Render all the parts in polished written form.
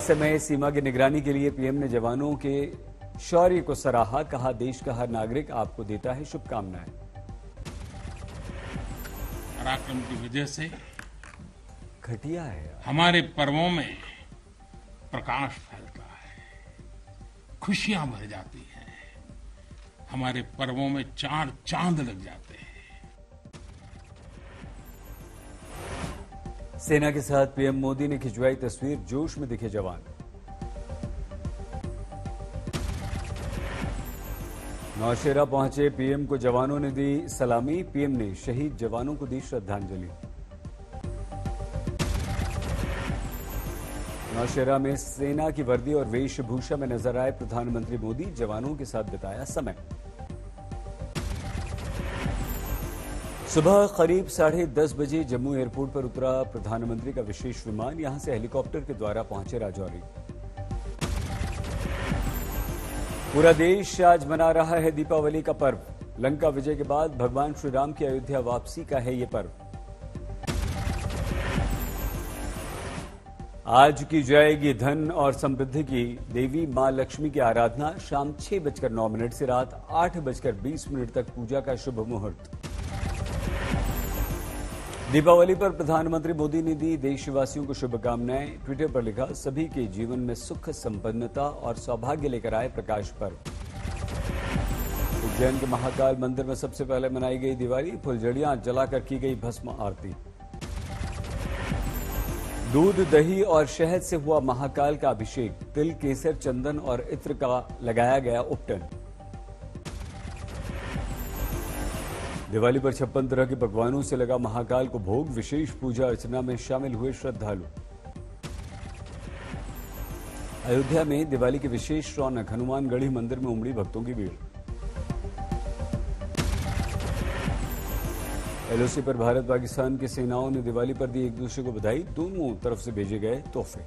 रहस्यमय सीमा की निगरानी के लिए पीएम ने जवानों के शौर्य को सराहा। कहा, देश का हर नागरिक आपको देता है शुभकामनाएं। पराक्रम की वजह से घटिया है, हमारे पर्वों में प्रकाश फैलता है, खुशियां भर जाती हैं, हमारे पर्वों में चार चांद लग जाते हैं। सेना के साथ पीएम मोदी ने खिंचवाई तस्वीर, जोश में दिखे जवान। नौशेरा पहुंचे पीएम को जवानों ने दी सलामी। पीएम ने शहीद जवानों को दी श्रद्धांजलि। नौशेरा में सेना की वर्दी और वेशभूषा में नजर आए प्रधानमंत्री मोदी, जवानों के साथ बिताया समय। सुबह करीब 10:30 बजे जम्मू एयरपोर्ट पर उतरा प्रधानमंत्री का विशेष विमान। यहां से हेलीकॉप्टर के द्वारा पहुंचे राजौरी। पूरा देश आज मना रहा है दीपावली का पर्व। लंका विजय के बाद भगवान श्री राम की अयोध्या वापसी का है ये पर्व। आज की जाएगी धन और समृद्धि की देवी मां लक्ष्मी की आराधना। शाम 6:09 से रात 8:20 तक पूजा का शुभ मुहूर्त। दीपावली पर प्रधानमंत्री मोदी ने दी देशवासियों को शुभकामनाएं। ट्विटर पर लिखा, सभी के जीवन में सुख, संपन्नता और सौभाग्य लेकर आए प्रकाश पर्व। उज्जैन के महाकाल मंदिर में सबसे पहले मनाई गई दिवाली। फुलझड़ियां जलाकर की गई भस्म आरती। दूध, दही और शहद से हुआ महाकाल का अभिषेक। तिल, केसर, चंदन और इत्र का लगाया गया उपटन। दिवाली पर 56 तरह के पकवानों से लगा महाकाल को भोग। विशेष पूजा अर्चना में शामिल हुए श्रद्धालु। अयोध्या में दिवाली की विशेष रौनक। हनुमानगढ़ी मंदिर में उमड़ी भक्तों की भीड़। एलओसी पर भारत पाकिस्तान की सेनाओं ने दिवाली पर दी एक दूसरे को बधाई। दोनों तरफ से भेजे गए तोहफे।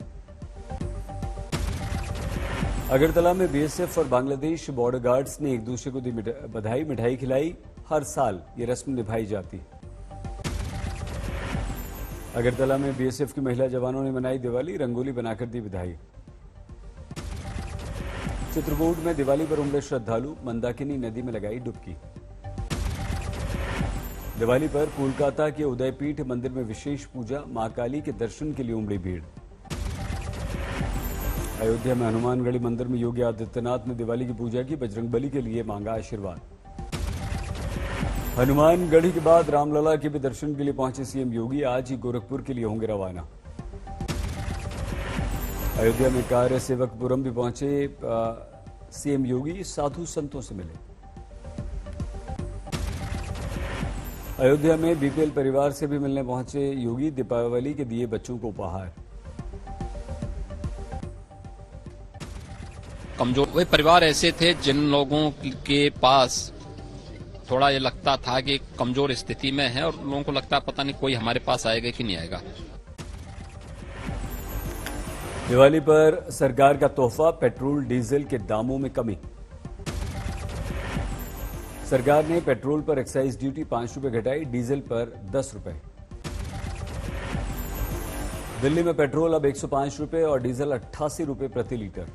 अगरतला में बीएसएफ और बांग्लादेश बॉर्डर गार्ड्स ने एक दूसरे को दी बधाई, मिठाई खिलाई। हर साल ये रस्म निभाई जाती। अगरतला में बीएसएफ की महिला जवानों ने मनाई दिवाली, रंगोली बनाकर दी बधाई। चित्रकूट में दिवाली पर उमड़े श्रद्धालु, मंदाकिनी नदी में लगाई डुबकी। दिवाली पर कोलकाता के उदयपीठ मंदिर में विशेष पूजा। मां काली के दर्शन के लिए उमड़ी भीड़। अयोध्या में हनुमानगढ़ी मंदिर में योगी आदित्यनाथ ने दिवाली की पूजा की। बजरंगबली के लिए मांगा आशीर्वाद। हनुमानगढ़ी के बाद रामलला के भी दर्शन के लिए पहुंचे सीएम योगी। आज ही गोरखपुर के लिए होंगे रवाना। अयोध्या में कार्य सेवकपुरम भी पहुंचे सीएम योगी। साधु संतों से मिले। अयोध्या में बीपीएल परिवार से भी मिलने पहुंचे योगी। दीपावली के दिए बच्चों को उपहार। कमजोर वे परिवार ऐसे थे जिन लोगों के पास थोड़ा ये लगता था कि कमजोर स्थिति में है और लोगों को लगता पता नहीं कोई हमारे पास आएगा कि नहीं आएगा। दिवाली पर सरकार का तोहफा, पेट्रोल डीजल के दामों में कमी। सरकार ने पेट्रोल पर एक्साइज ड्यूटी 5 रुपए घटाई, डीजल पर 10 रुपए। दिल्ली में पेट्रोल अब 105 रुपए और डीजल 88 रुपए प्रति लीटर।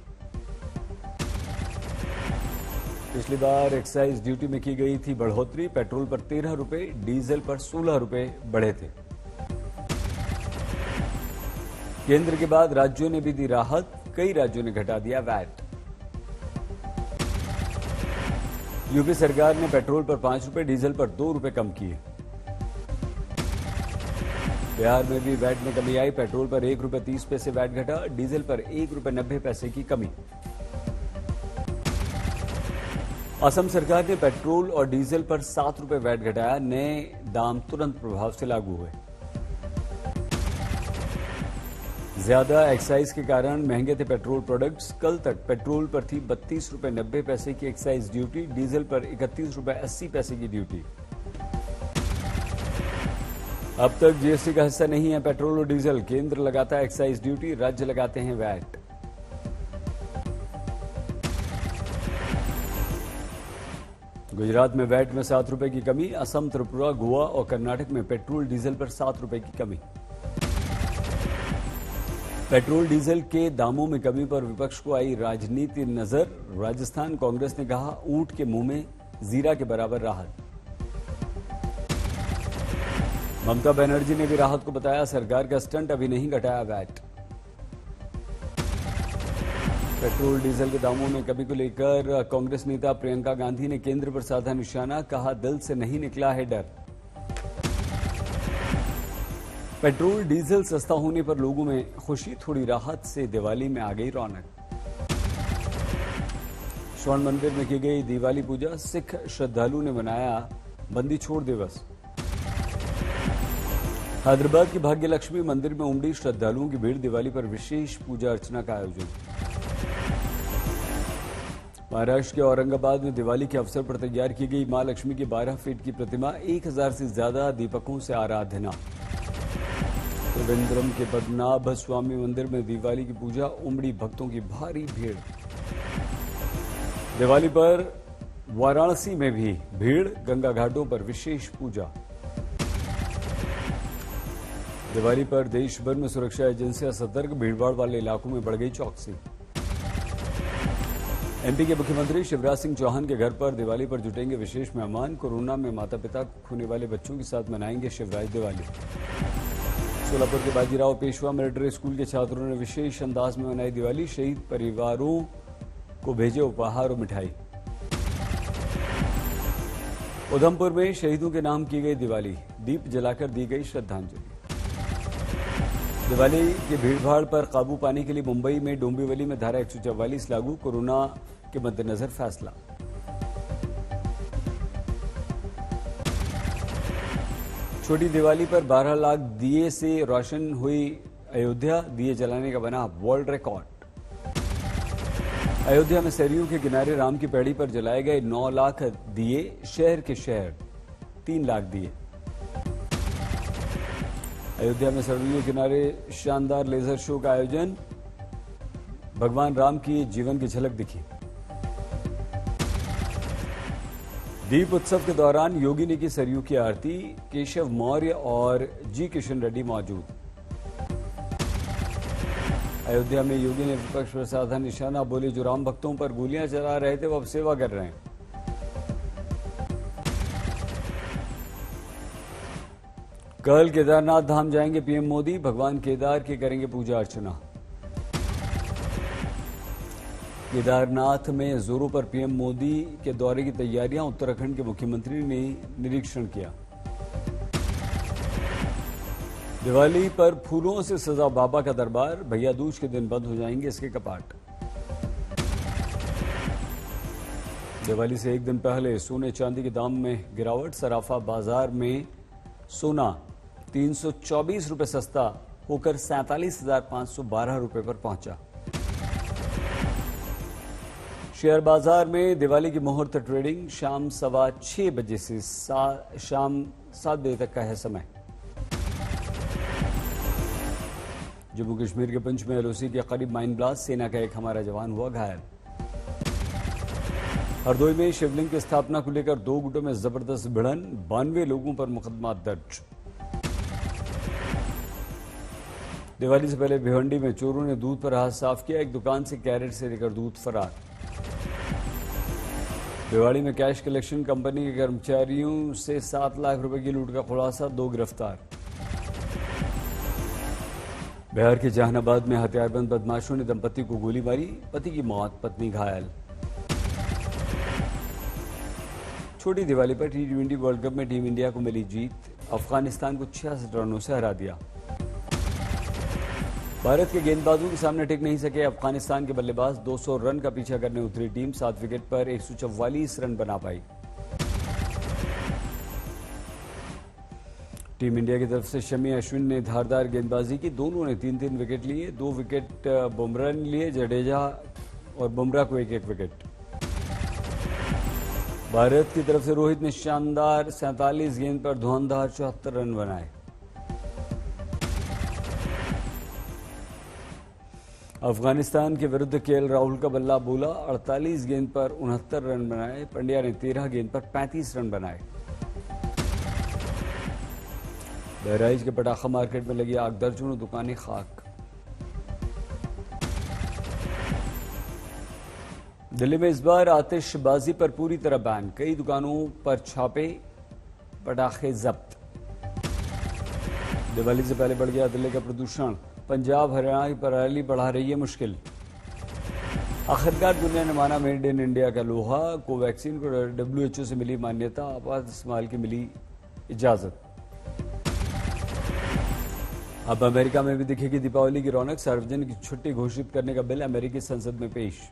पिछली बार एक्साइज ड्यूटी में की गई थी बढ़ोतरी। पेट्रोल पर 13 रुपए, डीजल पर 16 रुपए बढ़े थे। केंद्र के बाद राज्यों ने भी दी राहत। कई राज्यों ने घटा दिया वैट। यूपी सरकार ने पेट्रोल पर 5 रुपए, डीजल पर 2 रुपए कम किए। बिहार में भी वैट में कमी आई। पेट्रोल पर 1 रुपए 30 पैसे वैट घटा, डीजल पर 1 रुपए 90 पैसे की कमी। असम सरकार ने पेट्रोल और डीजल पर 7 रुपए वैट घटाया। नए दाम तुरंत प्रभाव से लागू हुए। ज्यादा एक्साइज के कारण महंगे थे पेट्रोल प्रोडक्ट्स। कल तक पेट्रोल पर थी 32 रुपए 90 पैसे की एक्साइज ड्यूटी, डीजल पर 31 रुपए 80 पैसे की ड्यूटी। अब तक जीएसटी का हिस्सा नहीं है पेट्रोल और डीजल। केंद्र लगाता है एक्साइज ड्यूटी, राज्य लगाते हैं वैट। गुजरात में वैट में 7 रुपए की कमी। असम, त्रिपुरा, गोवा और कर्नाटक में पेट्रोल डीजल पर 7 रुपए की कमी। पेट्रोल डीजल के दामों में कमी पर विपक्ष को आई राजनीति नजर। राजस्थान कांग्रेस ने कहा ऊंट के मुंह में जीरा के बराबर राहत। ममता बनर्जी ने भी राहत को बताया सरकार का स्टंट, अभी नहीं घटाया वैट। पेट्रोल डीजल के दामों में कमी को लेकर कांग्रेस नेता प्रियंका गांधी ने केंद्र पर साधा निशाना, कहा दिल से नहीं निकला है डर। पेट्रोल डीजल सस्ता होने पर लोगों में खुशी, थोड़ी राहत से दिवाली में आ गई रौनक। स्वर्ण मंदिर में की गई दिवाली पूजा, सिख श्रद्धालु ने मनाया बंदी छोड़ दिवस। हैदराबाद की भाग्य लक्ष्मी मंदिर में उमड़ी श्रद्धालुओं की भीड़, दिवाली पर विशेष पूजा अर्चना का आयोजन। महाराष्ट्र के औरंगाबाद में दिवाली के अवसर पर तैयार की गई मां लक्ष्मी की 12 फीट की प्रतिमा, 1000 से ज्यादा दीपकों से आराधना। त्रिवेंद्रम के पद्मनाभ स्वामी मंदिर में दिवाली की पूजा, उमड़ी भक्तों की भारी भीड़। दिवाली पर वाराणसी में भी भीड़, गंगा घाटों पर विशेष पूजा। दिवाली पर देश भर में सुरक्षा एजेंसियां सतर्क, भीड़भाड़ वाले इलाकों में बढ़ गई चौकसी। एमपी के मुख्यमंत्री शिवराज सिंह चौहान के घर पर दिवाली पर जुटेंगे विशेष मेहमान। कोरोना में माता पिता खोने वाले बच्चों के साथ मनाएंगे शिवराज दिवाली। सोलापुर के बाजीराव पेशवा मिलिट्री स्कूल के छात्रों ने विशेष अंदाज में मनाई दिवाली, शहीद परिवारों को भेजे उपहार और मिठाई। उधमपुर में शहीदों के नाम की गई दिवाली, दीप जलाकर दी गई श्रद्धांजलि। दिवाली की भीड़भाड़ पर काबू पाने के लिए मुंबई में डोंबिवली में धारा 144 लागू, कोरोना के मद्देनजर फैसला। छोटी दिवाली पर 12 लाख दिए से रोशन हुई अयोध्या, दिए जलाने का बना वर्ल्ड रिकॉर्ड। अयोध्या में सरयू के किनारे राम की पैड़ी पर जलाए गए 9 लाख दिए, शहर के शहर 3 लाख दिए। अयोध्या में सरयू किनारे शानदार लेजर शो का आयोजन, भगवान राम की जीवन की झलक दिखी। दीप उत्सव के दौरान योगी ने की सरयू की आरती, केशव मौर्य और जी किशन रेड्डी मौजूद। अयोध्या में योगी ने विपक्ष पर साधा निशाना, बोले जो राम भक्तों पर गोलियां चला रहे थे वो अब सेवा कर रहे हैं। कल केदारनाथ धाम जाएंगे पीएम मोदी, भगवान केदार की करेंगे पूजा अर्चना। केदारनाथ में जोरों पर पीएम मोदी के दौरे की तैयारियां, उत्तराखंड के मुख्यमंत्री ने निरीक्षण किया। दिवाली पर फूलों से सजा बाबा का दरबार, भैया दूज के दिन बंद हो जाएंगे इसके कपाट। दिवाली से एक दिन पहले सोने चांदी के दाम में गिरावट, सराफा बाजार में सोना 324 रुपए सस्ता होकर 47,512 रुपए पर पहुंचा। शेयर बाजार में दिवाली की मुहूर्त ट्रेडिंग, शाम 6:15 बजे से शाम 7 बजे तक का है समय। जम्मू कश्मीर के पुंछ में एलओसी के करीब माइन ब्लास्ट, सेना का एक हमारा जवान हुआ घायल। हरदोई में शिवलिंग की स्थापना को लेकर 2 गुटों में जबरदस्त भिड़न, 92 लोगों पर मुकदमा दर्ज। दिवाली से पहले भिवंडी में चोरों ने दूध पर हाथ साफ किया, एक दुकान से कैरेट से लेकर दूध फरार। भिवाड़ी में कैश कलेक्शन कंपनी के कर्मचारियों से 7 लाख रुपए की लूट का खुलासा, 2 गिरफ्तार। बिहार के जहानाबाद में हथियारबंद बदमाशों ने दंपति को गोली मारी, पति की मौत, पत्नी घायल। छोटी दिवाली पर T20 वर्ल्ड कप में टीम इंडिया को मिली जीत, अफगानिस्तान को 66 रनों से हरा दिया। भारत के गेंदबाजों के सामने टिक नहीं सके अफगानिस्तान के बल्लेबाज, 200 रन का पीछा करने उतरी टीम, 7 विकेट पर 144 रन बना पाई। टीम इंडिया की तरफ से शमी अश्विन ने धारदार गेंदबाजी की, दोनों ने 3-3 विकेट लिए, 2 विकेट बुमराह ने लिए, जडेजा और बुमराह को 1-1 विकेट। भारत की तरफ से रोहित ने शानदार 47 गेंद पर धुआंधार 74 रन बनाए। अफगानिस्तान के विरुद्ध केएल राहुल का बल्ला बोला, 48 गेंद पर 69 रन बनाए, पंड्या ने 13 गेंद पर 35 रन बनाए। बहराइच के पटाखा मार्केट में लगी आग, दर्जनों दुकानें खाक। दिल्ली में इस बार आतिशबाजी पर पूरी तरह बैन, कई दुकानों पर छापे, पटाखे जब्त। दिवाली से पहले बढ़ गया दिल्ली का प्रदूषण, पंजाब हरियाणा की पराली बढ़ा रही है मुश्किल। आखिरकार दुनिया ने माना मेड इन इंडिया का लोहा, कोवैक्सीन को WHO से मिली मान्यता, आपात इस्तेमाल की मिली इजाजत। अब अमेरिका में भी दिखेगी दीपावली की रौनक, सार्वजनिक छुट्टी घोषित करने का बिल अमेरिकी संसद में पेश।